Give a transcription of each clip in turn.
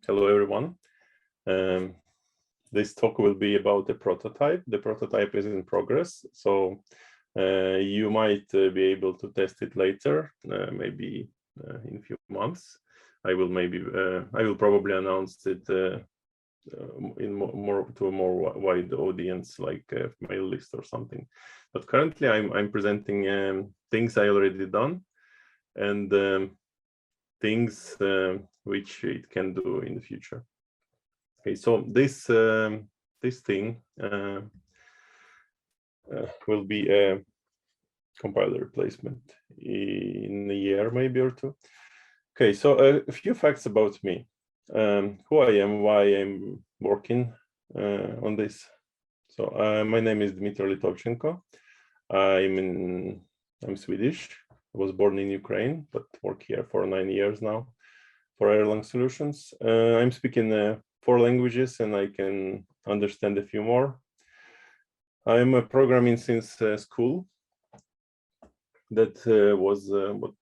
Hello, everyone. This talk will be about the prototype. The prototype is in progress, so you might be able to test it later, maybe in a few months. I will probably announce it in more to a more wide audience, like a mail list or something. But currently, I'm presenting things I already done and things which it can do in the future. Okay, so this thing will be a compiler replacement in a year, maybe or two. Okay, so a few facts about me, who I am, why I'm working on this. So my name is Dmytro Lytovchenko. I'm Swedish. I was born in Ukraine, but work here for 9 years now for Erlang Solutions. I'm speaking 4 languages and I can understand a few more. I'm programming since school. That was what,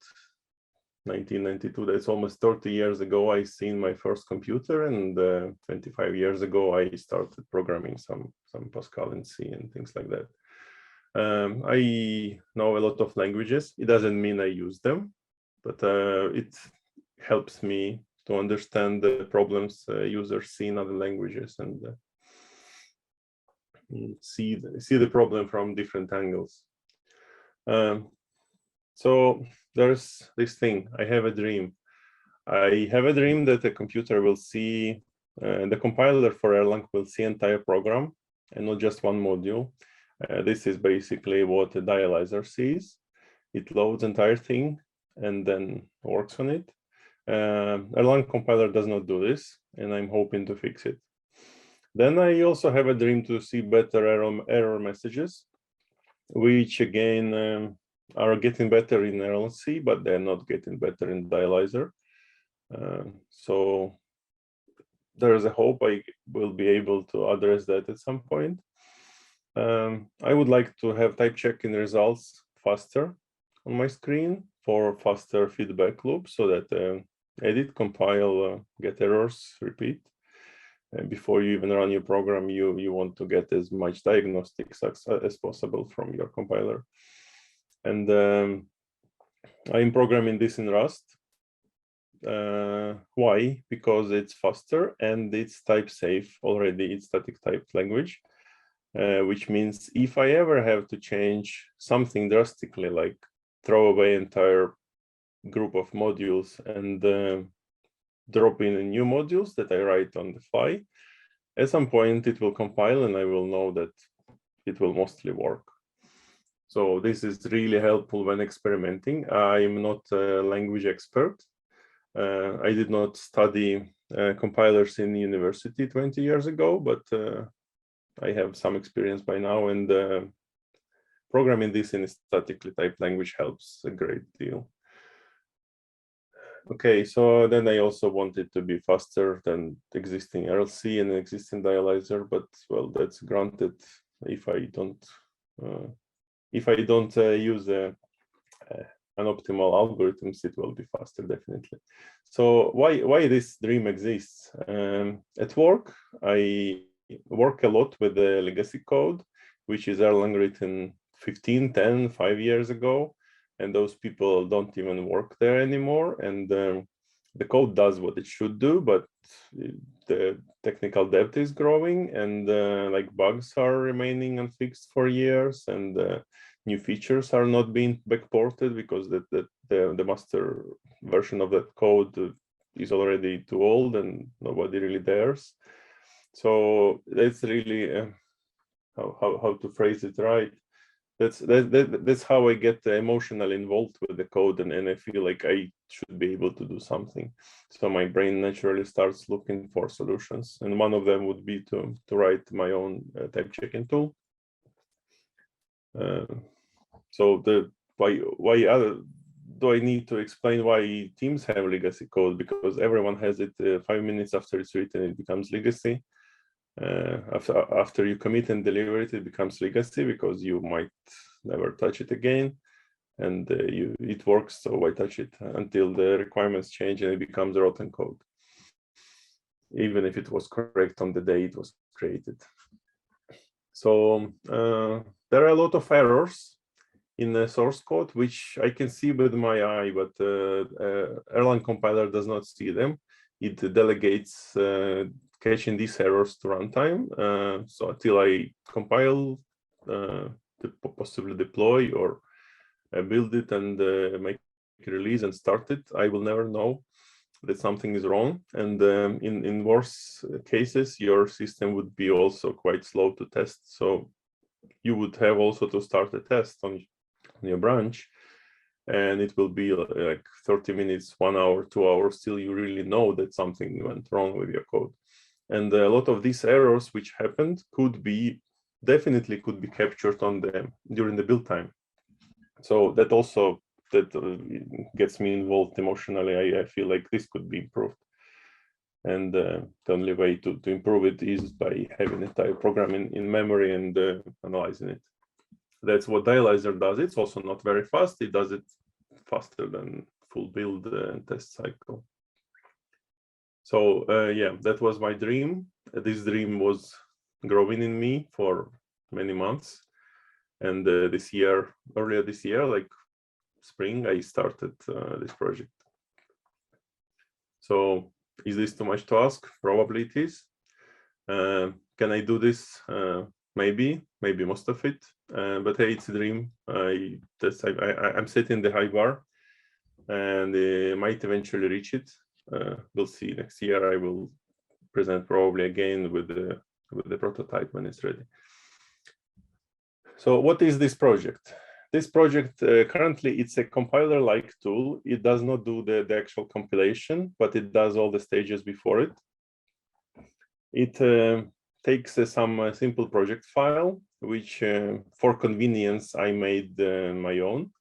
1992. That's almost 30 years ago. I seen my first computer, and 25 years ago I started programming some Pascal and C and things like that. I know a lot of languages. It doesn't mean I use them, but it helps me to understand the problems users see in other languages and see the problem from different angles. So there's this thing. I have a dream. I have a dream that the computer will see, the compiler for Erlang will see entire program and not just one module. This is basically what a dialyzer sees. It loads entire thing and then works on it. Erlang compiler does not do this, and I'm hoping to fix it. Then I also have a dream to see better error messages, which again are getting better in Erlang C, but they're not getting better in dialyzer. So there's a hope I will be able to address that at some point. I would like to have type checking results faster on my screen for faster feedback loop, so that edit, compile, get errors, repeat. Before you even run your program, you want to get as much diagnostics as possible from your compiler. And I'm programming this in Rust. Why? Because it's faster and it's type safe already. It's static type language, which means if I ever have to change something drastically, like throw away entire group of modules and drop in new modules that I write on the fly, at some point it will compile and I will know that it will mostly work. So this is really helpful when experimenting. I'm not a language expert. I did not study compilers in university 20 years ago, but I have some experience by now, and programming this in a statically typed language helps a great deal. Okay, so then I also want it to be faster than existing RLC and existing dialyzer, but well, that's granted if I don't use an optimal algorithms, it will be faster, definitely. So why this dream exists? At work, I work a lot with the legacy code, which is Erlang written 15, 10, 5 years ago. And those people don't even work there anymore. And the code does what it should do, but the technical debt is growing, and like bugs are remaining unfixed for years, and new features are not being backported because the master version of that code is already too old and nobody really dares. So that's really how to phrase it right. That's how I get emotionally involved with the code, and I feel like I should be able to do something. So my brain naturally starts looking for solutions, and one of them would be to write my own type checking tool. So why do I need to explain why teams have legacy code? Because everyone has it 5 minutes after it's written, it becomes legacy. After you commit and deliver it, it becomes legacy because you might never touch it again, and it works, so why touch it until the requirements change and it becomes rotten code. even if it was correct on the day it was created. So there are a lot of errors in the source code, which I can see with my eye, but Erlang compiler does not see them. It delegates catching these errors to runtime. So until I compile, possibly deploy or build it and make a release and start it, I will never know that something is wrong. And in worse cases, your system would be also quite slow to test. So you would have also to start a test on your branch, and it will be like 30 minutes, 1 hour, 2 hours till you really know that something went wrong with your code. And a lot of these errors which happened definitely could be captured during the build time. So that also gets me involved emotionally. I feel like this could be improved. And the only way to improve it is by having an entire program in memory and analyzing it. That's what Dialyzer does. It's also not very fast. It does it faster than full build and test cycle. So yeah, that was my dream. This dream was growing in me for many months. And earlier this year, like spring, I started this project. So is this too much to ask? Probably it is. Can I do this? Maybe most of it. But hey, it's a dream. I'm setting the high bar, and might eventually reach it. We'll see. Next year, I will present probably again with the prototype when it's ready. So what is this project? This project, currently, it's a compiler-like tool. It does not do the actual compilation, but it does all the stages before it. It takes some simple project file, which for convenience, I made my own.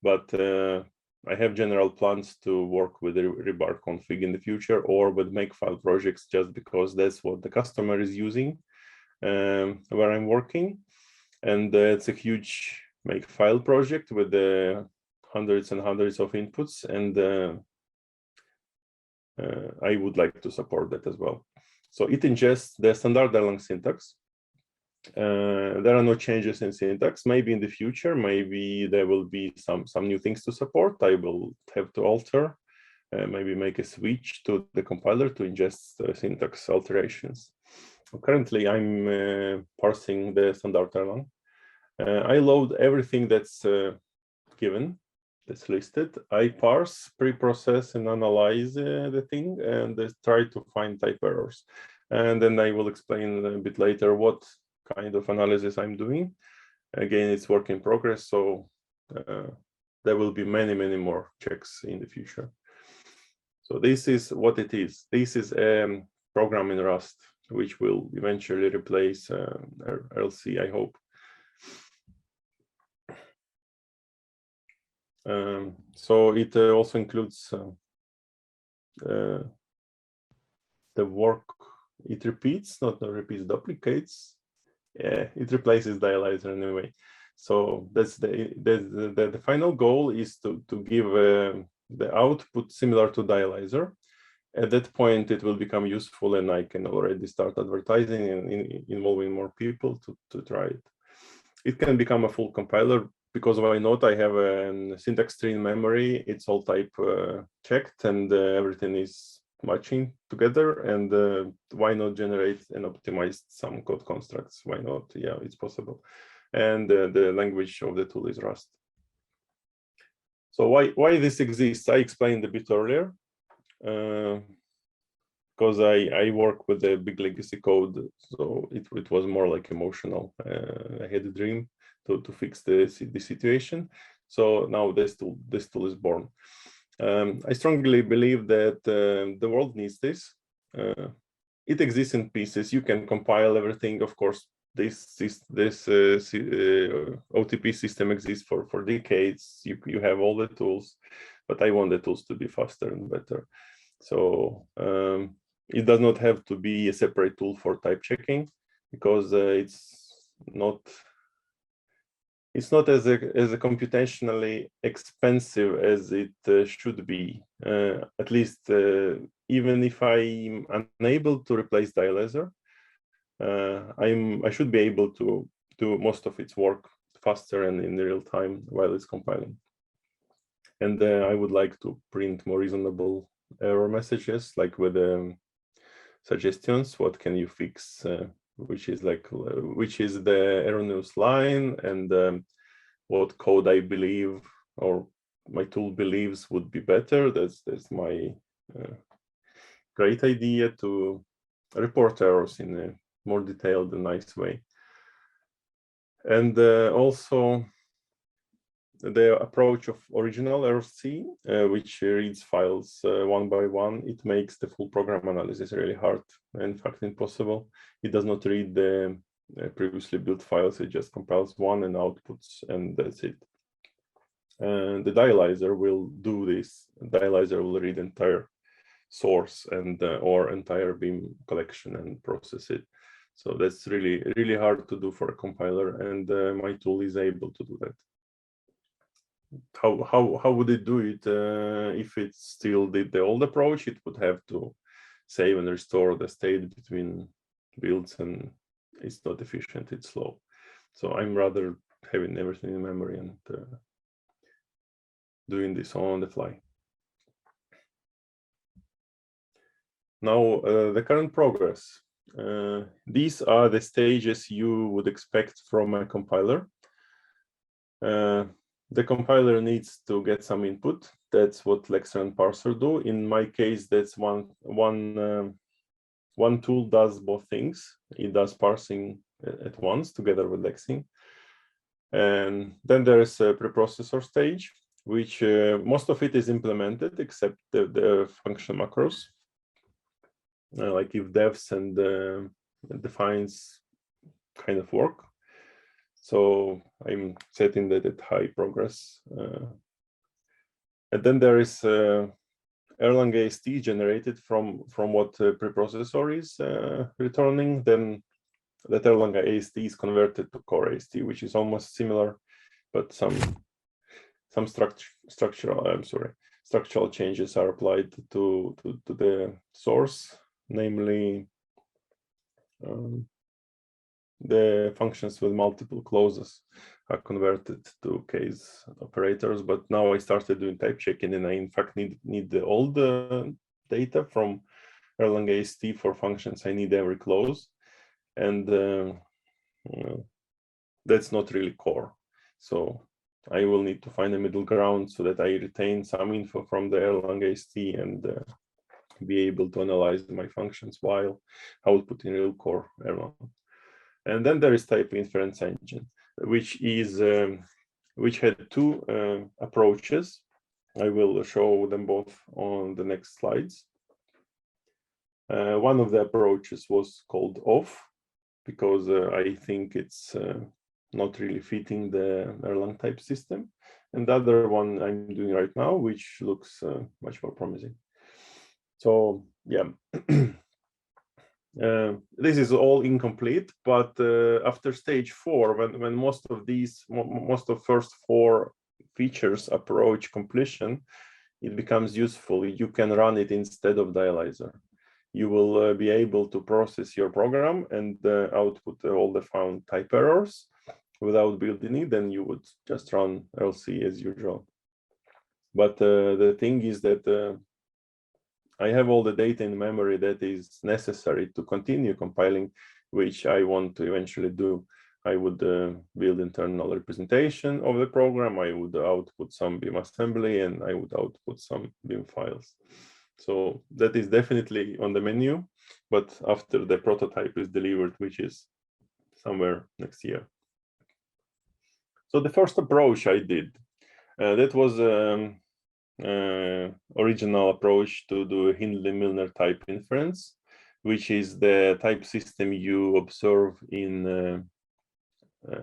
But I have general plans to work with the rebar config in the future or with makefile projects, just because that's what the customer is using where I'm working. And it's a huge makefile project with hundreds and hundreds of inputs, and I would like to support that as well. So it ingests the standard Erlang syntax. There are no changes in syntax. Maybe in the future, maybe there will be some new things to support. I will have to alter, maybe make a switch to the compiler to ingest syntax alterations. Currently, I'm parsing the standard Erlang. I load everything that's given, that's listed. I parse, pre-process, and analyze the thing, and try to find type errors. And then I will explain a bit later what kind of analysis I'm doing. Again, it's work in progress, so there will be many more checks in the future. So this is what it is. This is a program in Rust, which will eventually replace RLC, I hope. So it also includes the work it repeats, not repeats, duplicates. Yeah, it replaces Dialyzer anyway. So that's the final goal is to give the output similar to Dialyzer. At that point, it will become useful, and I can already start advertising and involving more people to try it. It can become a full compiler, because why not? I have a syntax tree in memory. It's all type checked, and everything is matching together. And why not generate and optimize some code constructs? Why not? Yeah, it's possible. And the language of the tool is Rust. So why this exists? I explained a bit earlier. Because I work with the big legacy code, so it was more like emotional. I had a dream to fix the situation. So now this tool is born. I strongly believe that the world needs this. It exists in pieces. You can compile everything. Of course, this OTP system exists for decades. You have all the tools, but I want the tools to be faster and better. So it does not have to be a separate tool for type checking, because it's not as computationally expensive as it should be. At least even if I'm unable to replace dialyzer, I should be able to do most of its work faster and in real time while it's compiling. And I would like to print more reasonable error messages, like with suggestions. What can you fix? Which is the erroneous line, and what code I believe or my tool believes would be better. That's my great idea to report errors in a more detailed and nice way. And also the approach of original RC, which reads files one by one, it makes the full program analysis really hard, in fact impossible. It does not read the previously built files, it just compiles one and outputs, and that's it. And the dialyzer will do this. The dialyzer will read entire source and or entire beam collection and process it. So that's really hard to do for a compiler, and my tool is able to do that. How would it do it? If it still did the old approach, it would have to save and restore the state between builds, and it's not efficient, it's slow. So I'm rather having everything in memory and doing this on the fly. Now, the current progress. These are the stages you would expect from a compiler. The compiler needs to get some input. That's what Lexer and Parser do. In my case, that's one tool does both things. It does parsing at once together with Lexing. And then there is a preprocessor stage, which most of it is implemented except the function macros, like if defs and defines kind of work. So I'm setting that at high progress. And then there is Erlang AST generated from what preprocessor is returning. Then that Erlang AST is converted to core AST, which is almost similar, but some structural changes are applied to the source, namely the functions with multiple clauses are converted to case operators. But now I started doing type checking, and I in fact need all the data from Erlang AST for functions. I need every clause, and that's not really core. So I will need to find a middle ground so that I retain some info from the Erlang AST and be able to analyze my functions while outputting real core Erlang. And then there is Type Inference engine, which had two approaches. I will show them both on the next slides. One of the approaches was called off, because I think it's not really fitting the Erlang type system. And the other one I'm doing right now, which looks much more promising. So yeah. This is all incomplete, but after stage 4, when most of first 4 features approach completion, it becomes useful. You can run it instead of dialyzer. You will be able to process your program and output all the found type errors without building it. Then you would just run LC as usual. But the thing is that I have all the data in memory that is necessary to continue compiling, which I want to eventually do. I would build internal representation of the program. I would output some Beam assembly, and I would output some Beam files. So that is definitely on the menu, but after the prototype is delivered, which is somewhere next year. So the first approach I did, that was original approach to do Hindley-Milner type inference, which is the type system you observe in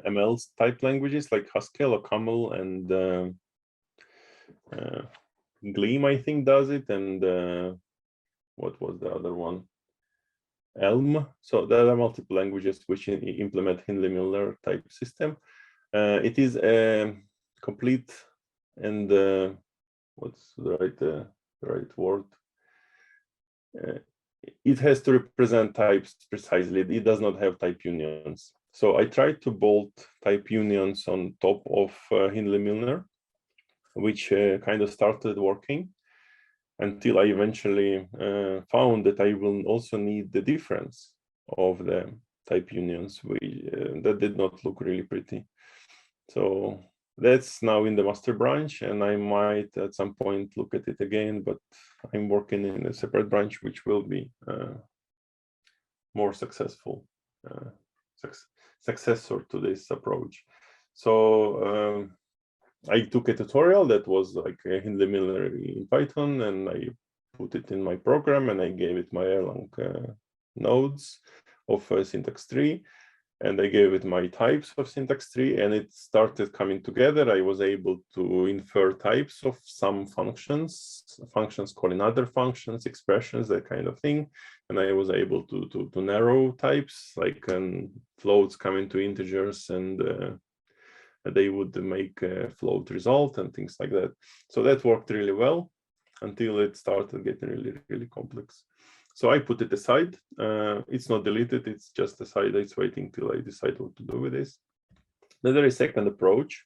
ML's type languages like Haskell or Camel, and Gleam, I think, does it, and what was the other one? Elm. So there are multiple languages which implement Hindley-Milner type system. It is a complete and what's the right word? it has to represent types precisely. It does not have type unions. So I tried to bolt type unions on top of Hindley-Milner, which kind of started working until I eventually found that I will also need the difference of the type unions, that did not look really pretty. So that's now in the master branch, and I might at some point look at it again, but I'm working in a separate branch, which will be more successful, successor to this approach. So I took a tutorial that was like a Hindley-Milner in Python, and I put it in my program, and I gave it my Erlang nodes of syntax tree, and I gave it my types of syntax tree, and it started coming together. I was able to infer types of some functions calling other functions, expressions, that kind of thing. And I was able to narrow types, like floats coming to integers, and they would make a float result and things like that. So that worked really well until it started getting really, really complex. So I put it aside. It's not deleted, it's just aside. It's waiting till I decide what to do with this. Then there is a second approach,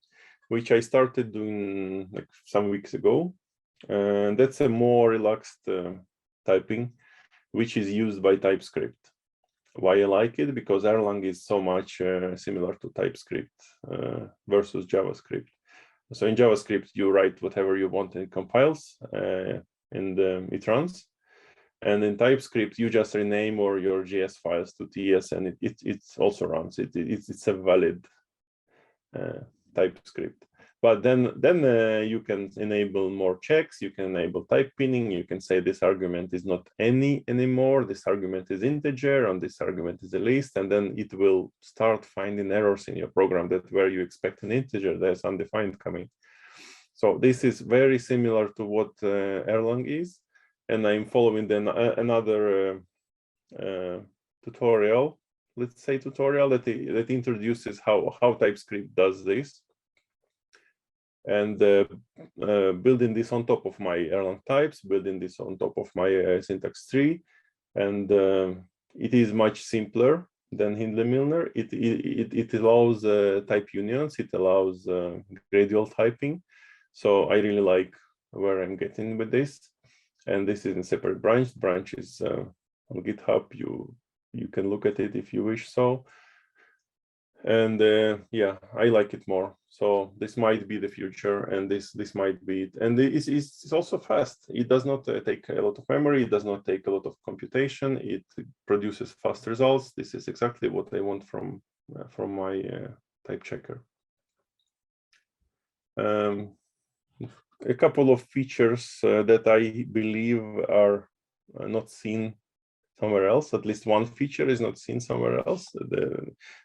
which I started doing like some weeks ago. And that's a more relaxed typing, which is used by TypeScript. Why I like it? Because Erlang is so much similar to TypeScript versus JavaScript. So in JavaScript, you write whatever you want and it compiles, and it runs. And in TypeScript, you just rename or your JS files to TS, and it also runs. It's a valid TypeScript. But then you can enable more checks. You can enable type pinning. You can say this argument is not any anymore. This argument is integer, and this argument is a list. And then it will start finding errors in your program that where you expect an integer, there's undefined coming. So this is very similar to what Erlang is. And I'm following then another tutorial, let's say tutorial that introduces how TypeScript does this, and building this on top of my Erlang types, building this on top of my syntax tree, and it is much simpler than Hindley-Milner. It allows type unions, it allows gradual typing. So I really like where I'm getting with this. And this is a separate branch. The branch is on GitHub. You can look at it if you wish so. And yeah, I like it more. So this might be the future, and this might be it. And it's also fast. It does not take a lot of memory. It does not take a lot of computation. It produces fast results. This is exactly what I want from my type checker. A couple of features that I believe are not seen somewhere else. At least one feature is not seen somewhere else.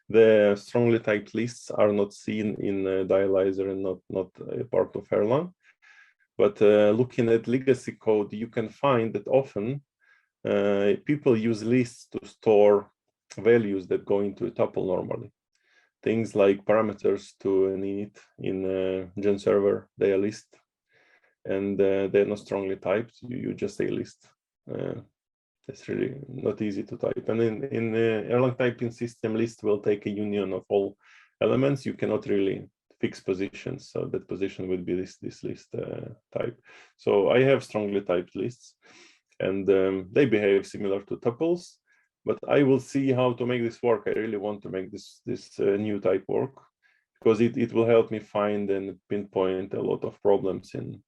The strongly typed lists are not seen in Dialyzer and not a part of Erlang. But looking at legacy code, you can find that often people use lists to store values that go into a tuple normally. Things like parameters to an init in Gen server, they are list. And they're not strongly typed. You just say list. It's really not easy to type. And in the Erlang typing system, list will take a union of all elements. You cannot really fix positions. So that position would be this list type. So I have strongly typed lists, and they behave similar to tuples. But I will see how to make this work. I really want to make this new type work, because it will help me find and pinpoint a lot of problems in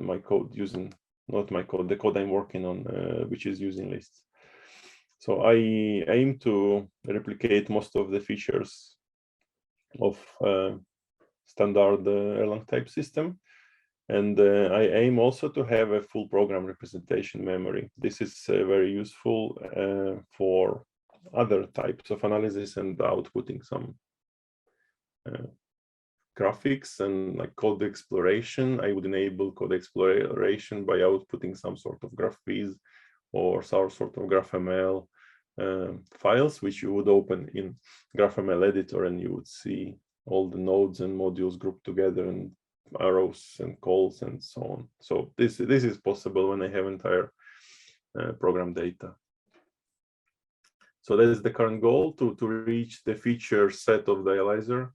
my code using, not my code, the code I'm working on, which is using lists. So I aim to replicate most of the features of standard Erlang type system. And I aim also to have a full program representation memory. This is very useful for other types of analysis and outputting some graphics and like code exploration. I would enable code exploration by outputting some sort of graph viz or some sort of GraphML files, which you would open in GraphML editor, and you would see all the nodes and modules grouped together and arrows and calls and so on. So this is possible when I have entire program data. So that is the current goal, to reach the feature set of Dialyzer,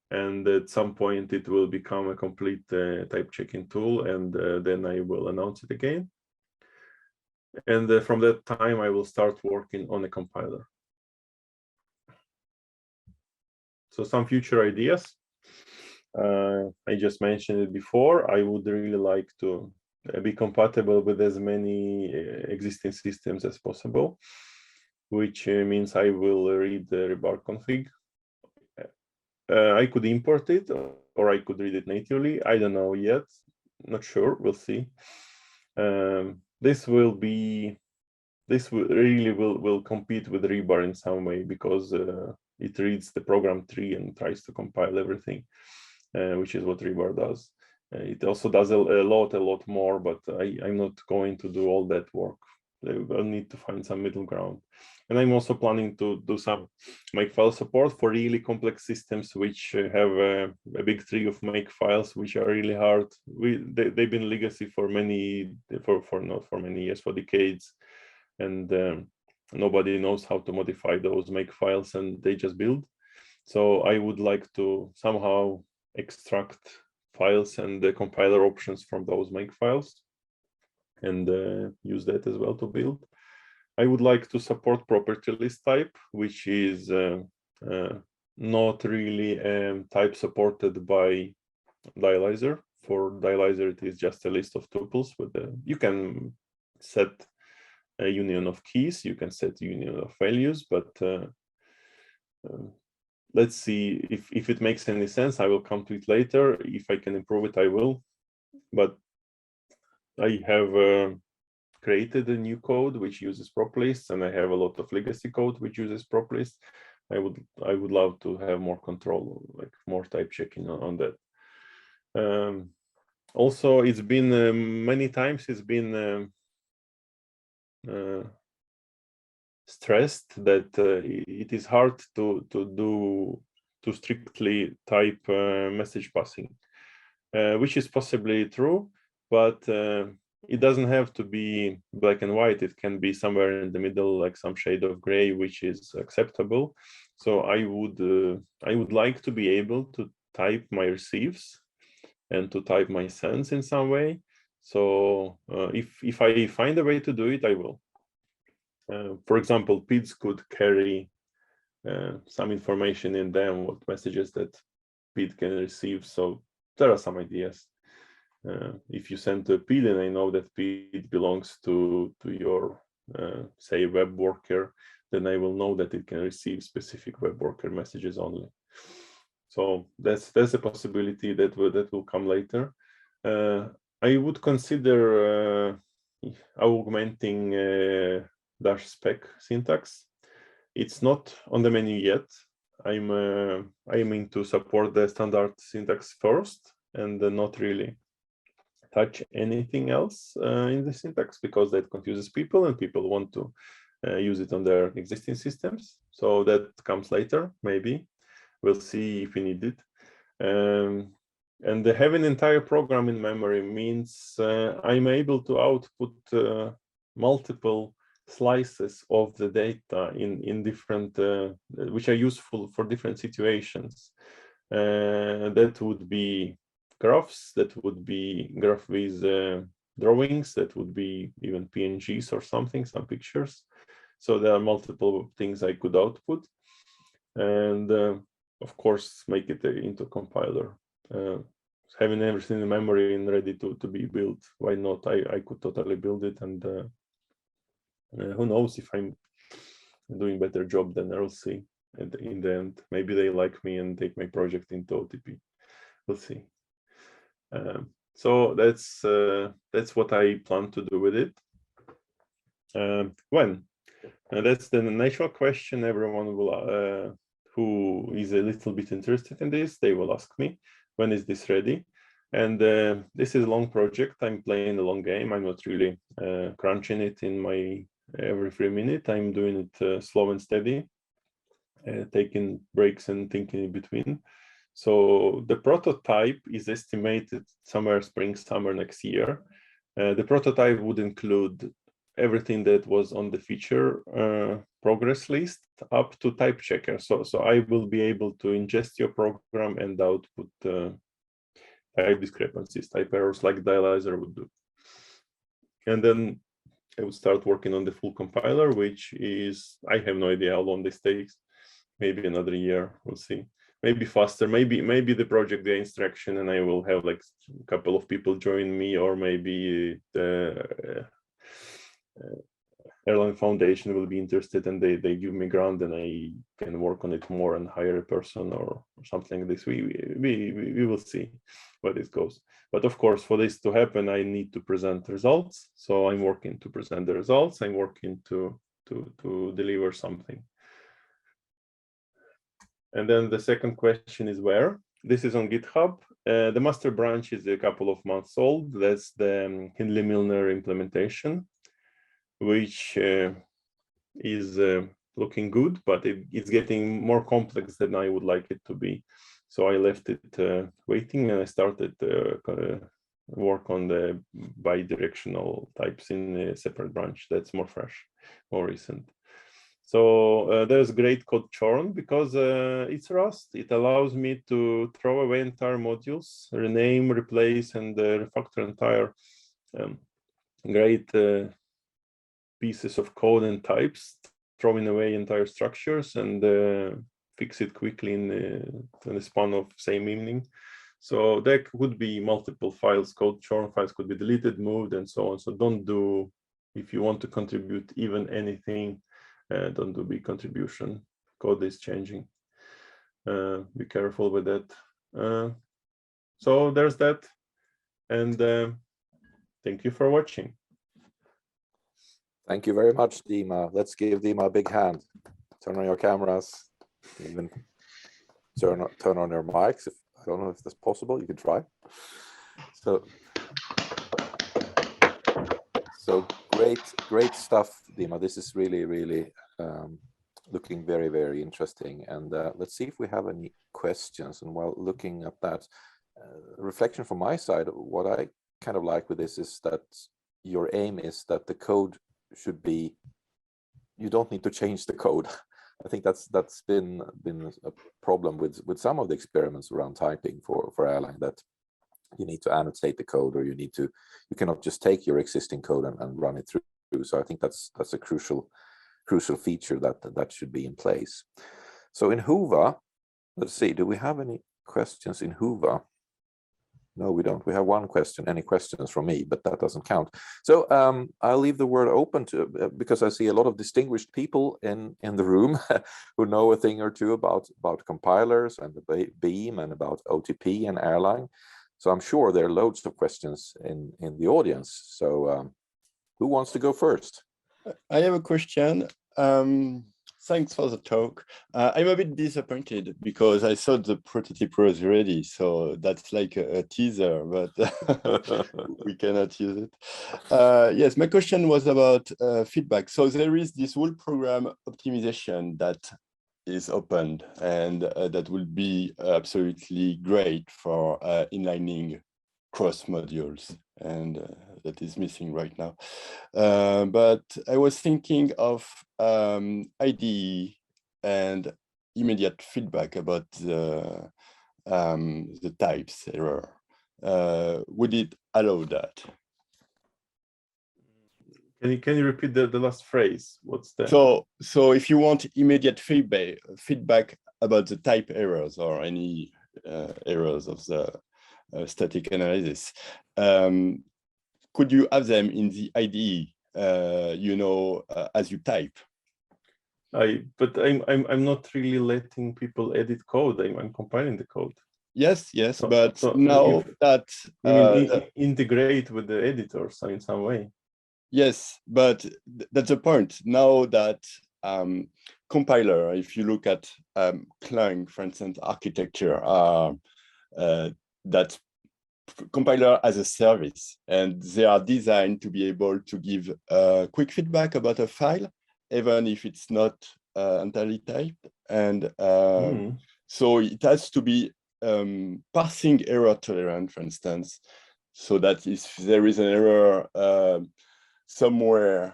and at some point it will become a complete type checking tool, and then I will announce it again. And from that time I will start working on a compiler. So some future ideas. I just mentioned it before. I would really like to be compatible with as many existing systems as possible, which means I will read the rebar config. I could import it, or I could read it natively. I don't know yet. Not sure. We'll see. This really will compete with rebar in some way, because it reads the program tree and tries to compile everything, which is what rebar does. It also does a lot more, but I'm not going to do all that work. I'll need to find some middle ground. And I'm also planning to do some makefile support for really complex systems which have a big tree of makefiles, which are really hard. They've been legacy for not for many years, for decades, and nobody knows how to modify those makefiles, and they just build. So I would like to somehow extract files and the compiler options from those makefiles, and use that as well to build. I would like to support property list type, which is not really type supported by Dialyzer. For Dialyzer, it is just a list of tuples. You can set a union of keys, you can set union of values, but let's see if it makes any sense. I will come to it later. If I can improve it, I will. But I have created a new code which uses prop lists, and I have a lot of legacy code which uses prop lists. I would love to have more control, like more type checking on that. Also, it's been many times it's been stressed that it is hard to strictly type message passing, which is possibly true, but it doesn't have to be black and white. It can be somewhere in the middle, like some shade of gray, which is acceptable. So I would like to be able to type my receives and to type my sends in some way. So if I find a way to do it, I will. For example, PIDs could carry some information in them, what messages that PID can receive. So there are some ideas. If you send to a PID and I know that PID belongs to your, say, web worker, then I will know that it can receive specific web worker messages only. So that's a possibility that will come later. I would consider augmenting dash spec syntax. It's not on the menu yet. I'm aiming to support the standard syntax first, and not really touch anything else in the syntax, because that confuses people and people want to use it on their existing systems. So that comes later, maybe. We'll see if we need it. And having an entire program in memory means I'm able to output multiple slices of the data in different, which are useful for different situations. That would be graphs, that would be graph with drawings, that would be even PNGs or something, some pictures. So there are multiple things I could output, and of course make it into a compiler. Having everything in memory and ready to be built, why not? I could totally build it, and who knows if I'm doing better job than RLC in the end. Maybe they like me and take my project into OTP. We'll see. So that's what I plan to do with it. When? That's the natural question. Everyone will, who is a little bit interested in this, they will ask me, when is this ready? And this is a long project. I'm playing a long game. I'm not really crunching it in my every 3 minutes. I'm doing it slow and steady, taking breaks and thinking in between. So the prototype is estimated somewhere spring, summer next year. The prototype would include everything that was on the feature progress list up to type checker. So I will be able to ingest your program and output type discrepancies, type errors like dialyzer would do. And then I would start working on the full compiler, which is, I have no idea how long this takes. Maybe another year, we'll see. Maybe faster, maybe the project gains traction and I will have like a couple of people join me, or maybe the Erlang Foundation will be interested and they give me grant and I can work on it more and hire a person or something like this. We will see where this goes. But of course, for this to happen, I need to present results. So I'm working to present the results. I'm working to deliver something. And then the second question is where? This is on GitHub. The master branch is a couple of months old. That's the Hindley Milner implementation, which is looking good, but it's getting more complex than I would like it to be. So I left it waiting and I started work on the bidirectional types in a separate branch that's more fresh, more recent. So there's great code churn because it's Rust. It allows me to throw away entire modules, rename, replace, and refactor entire great pieces of code and types, throwing away entire structures and fix it quickly in the span of same evening. So there would be multiple files, code churn files could be deleted, moved, and so on. So don't do, if you want to contribute even anything, don't do big contribution. Code is changing. Be careful with that. So there's that. And thank you for watching. Thank you very much, Dima. Let's give Dima a big hand. Turn on your cameras. Even turn on your mics. I don't know if that's possible. You can try. So great stuff, Dima. This is really looking very interesting. And let's see if we have any questions. And while looking at that, reflection from my side, what I kind of like with this is that your aim is that the code should be, you don't need to change the code. I think that's been a problem with some of the experiments around typing for Erlang, that you need to annotate the code, or you cannot just take your existing code and run it through. So I think that's a crucial feature that should be in place. So in Hoover, let's see, do we have any questions in Hoover? No, we don't. We have one question. Any questions from me, but that doesn't count. So I'll leave the word open to, because I see a lot of distinguished people in the room who know a thing or two about compilers and the Beam and about OTP and Erlang. So I'm sure there are loads of questions in the audience. So who wants to go first? I have a question. Thanks for the talk. I'm a bit disappointed because I thought the prototype was ready. So that's like a teaser, but we cannot use it. Yes, my question was about feedback. So there is this whole program optimization that is opened, and that will be absolutely great for inlining cross modules, and that is missing right now. But I was thinking of IDE and immediate feedback about the types error. Would it allow that? Can you repeat the last phrase? What's that? So if you want immediate feedback about the type errors or any errors of the static analysis, could you have them in the IDE, as you type? But I'm not really letting people edit code. I'm compiling the code. Yes, but now that integrate with the editors in some way. Yes, but that's the point. Now that compiler, if you look at Clang, for instance, architecture, that compiler as a service, and they are designed to be able to give quick feedback about a file, even if it's not entirely typed. And so it has to be parsing error tolerant, for instance, so that if there is an error, somewhere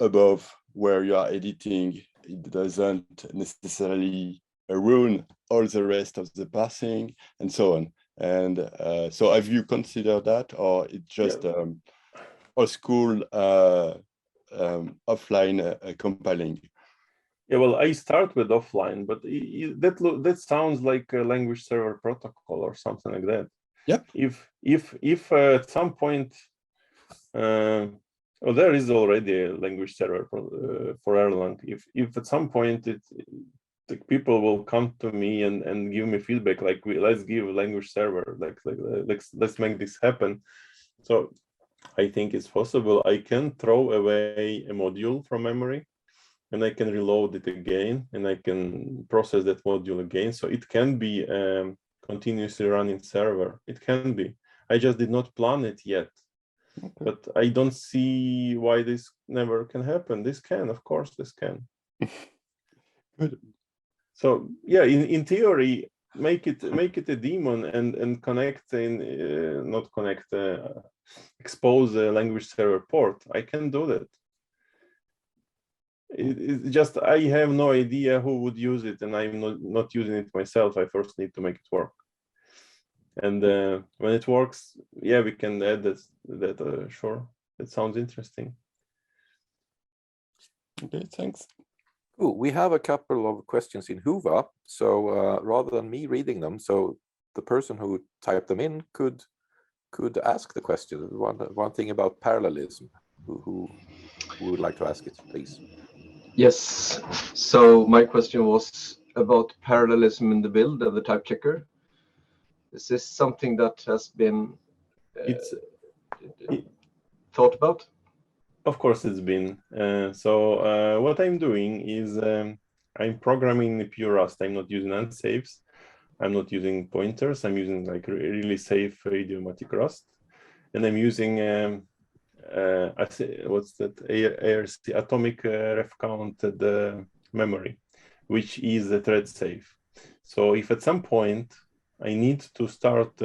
above where you are editing, it doesn't necessarily ruin all the rest of the parsing and so on. And so have you considered that, or it's just old school offline compiling? Yeah, well, I start with offline, but that sounds like a language server protocol or something like that. Yeah. If at some point, well, there is already a language server for Erlang. If at some point the people will come to me and give me feedback, like let's give a language server, let's make this happen. So I think it's possible. I can throw away a module from memory, and I can reload it again, and I can process that module again. So it can be continuously running server. It can be. I just did not plan it yet. Okay. But I don't see why this never can happen. This can, of course, this can. Good. So yeah, in theory, make it a daemon and connect not connect, expose a language server port. I can do that. It's just I have no idea who would use it, and I'm not using it myself. I first need to make it work. And when it works, yeah, we can add that. Sure, it sounds interesting. Okay, thanks. Cool. We have a couple of questions in Hoover, so rather than me reading them, so the person who typed them in could ask the question. One thing about parallelism. Who would like to ask it, please? Yes. So my question was about parallelism in the build of the type checker. Is this something that has been thought about? Of course, it's been. So what I'm doing is I'm programming in pure Rust. I'm not using unsafes. I'm not using pointers. I'm using like really safe idiomatic Rust, and I'm using what's that? ARC, atomic ref counted memory, which is thread safe. So if at some point I need to start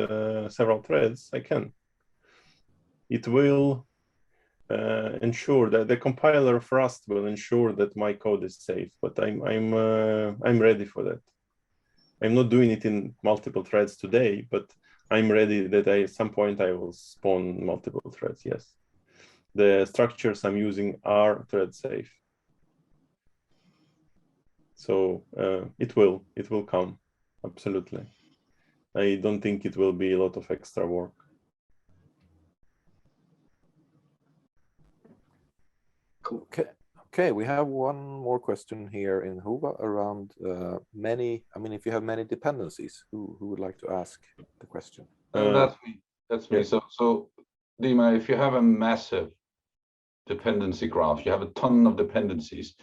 several threads, I can. It will ensure that the compiler of Rust will ensure that my code is safe. But I'm ready for that. I'm not doing it in multiple threads today, but I'm ready that at some point I will spawn multiple threads. Yes, the structures I'm using are thread safe. So it will come, absolutely. I don't think it will be a lot of extra work. Cool. Okay, we have one more question here in Hoover around many. I mean, if you have many dependencies, who would like to ask the question? That's me. That's me. Yeah. So Dima, if you have a massive dependency graph, you have a ton of dependencies,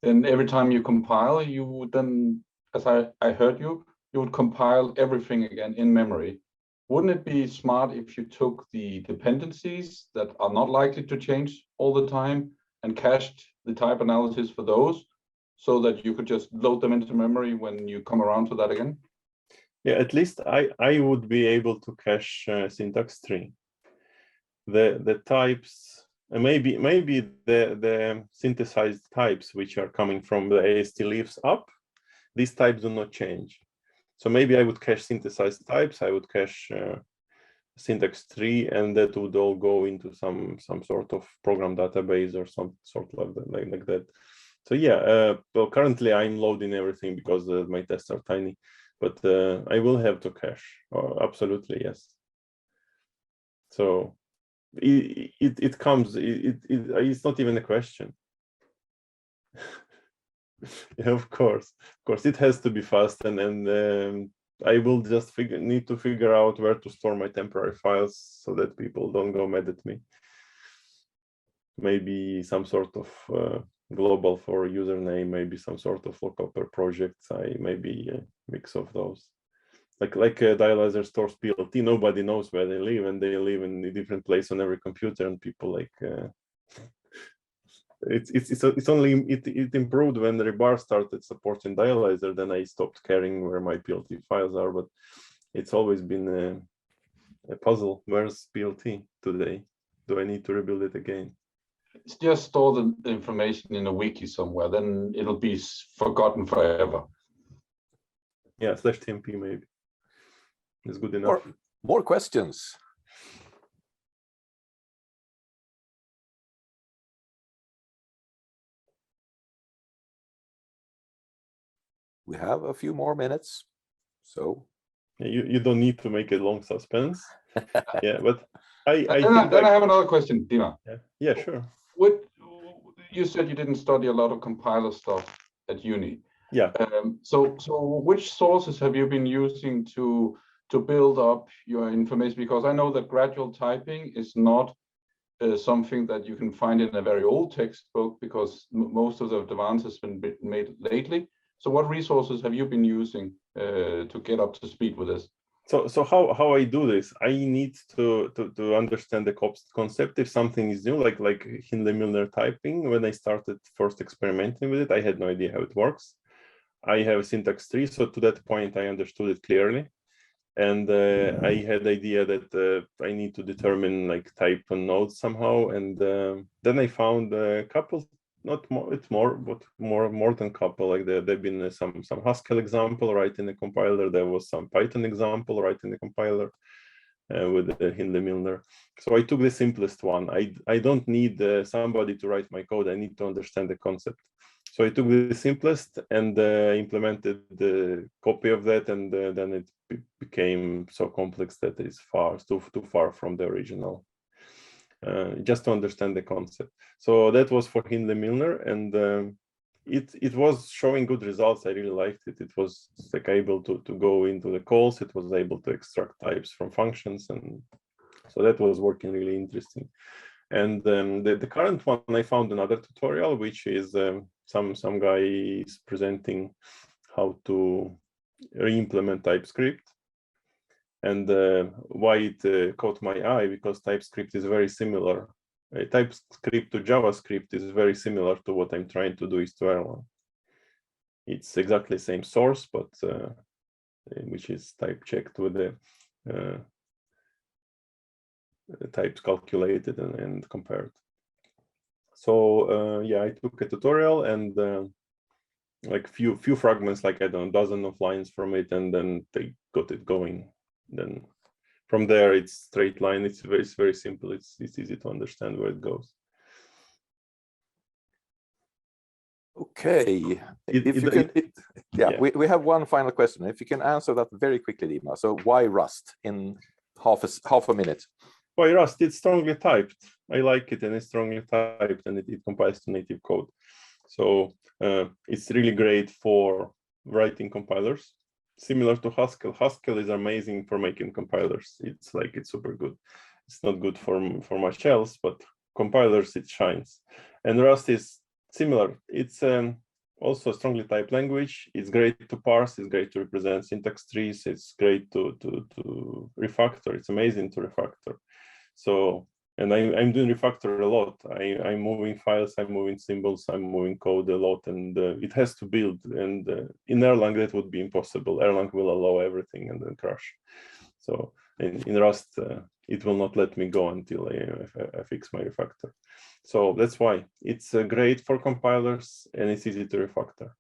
then every time you compile, you would then, as I heard you would compile everything again in memory. Wouldn't it be smart if you took the dependencies that are not likely to change all the time and cached the type analysis for those, so that you could just load them into memory when you come around to that again? Yeah, at least I would be able to cache syntax tree. The types, maybe the synthesized types which are coming from the AST leaves up, these types do not change. So maybe I would cache synthesized types, I would cache syntax tree, and that would all go into some sort of program database or some sort of like that. So yeah, well, currently I'm loading everything because my tests are tiny, but I will have to cache. Absolutely, yes. So it comes. It's not even a question. Yeah, of course, it has to be fast, and I will just need to figure out where to store my temporary files so that people don't go mad at me. Maybe some sort of global for username, maybe some sort of local per project. Maybe a mix of those. Like Dialyzer stores PLT, nobody knows where they live, and they live in a different place on every computer, and people like it's only it improved when Rebar started supporting Dialyzer. Then I stopped caring where my PLT files are, but it's always been a puzzle. Where's PLT today? Do I need to rebuild it again? just store the information in a wiki somewhere, then it'll be forgotten forever. Yeah, /tmp maybe is good enough. More questions. We have a few more minutes, so You don't need to make a long suspense. Yeah, but I then I have another question, Dima. Yeah, sure. You said you didn't study a lot of compiler stuff at uni. Yeah. So which sources have you been using to build up your information? Because I know that gradual typing is not something that you can find in a very old textbook, because most of the advance has been made lately. So what resources have you been using to get up to speed with this? So how I do this? I need to understand the concept. If something is new, like Hindley-Milner typing, when I started first experimenting with it, I had no idea how it works. I have a syntax tree, so to that point I understood it clearly, and I had the idea that I need to determine like type and nodes somehow, and then I found a couple. Not more, it's more, but more than couple. Like there've been some Haskell example right in the compiler. There was some Python example right in the compiler with the Hindley-Milner. So I took the simplest one. I don't need somebody to write my code. I need to understand the concept. So I took the simplest and implemented the copy of that, and then it became so complex that it's too far from the original. Just to understand the concept. So that was for Hindley-Milner, and it was showing good results. I really liked it. It was like able to go into the calls. It was able to extract types from functions, and so that was working really interesting. And the current one, I found another tutorial, which is some guy is presenting how to re-implement TypeScript. And why it caught my eye, because TypeScript is very similar. TypeScript to JavaScript is very similar to what I'm trying to do is to Erlang. It's exactly the same source, but which is type checked with the types calculated and compared. So yeah, I took a tutorial and like few fragments, like I don't know, dozen of lines from it, and then they got it going. Then from there it's straight line. It's very simple. It's easy to understand where it goes. Okay. We have one final question. If you can answer that very quickly, Dima. So why Rust in half a minute? Why Rust? It's strongly typed. I like it, and it's strongly typed, and it compiles to native code. So it's really great for writing compilers. Similar to Haskell. Haskell is amazing for making compilers. It's super good. It's not good for much else, but compilers it shines. And Rust is similar. It's also a strongly typed language. It's great to parse. It's great to represent syntax trees. It's great to refactor. It's amazing to refactor. So, and I'm doing refactor a lot. I'm moving files, I'm moving symbols, I'm moving code a lot, and it has to build. And in Erlang, that would be impossible. Erlang will allow everything and then crash. So in Rust, it will not let me go until I fix my refactor. So that's why it's great for compilers, and it's easy to refactor.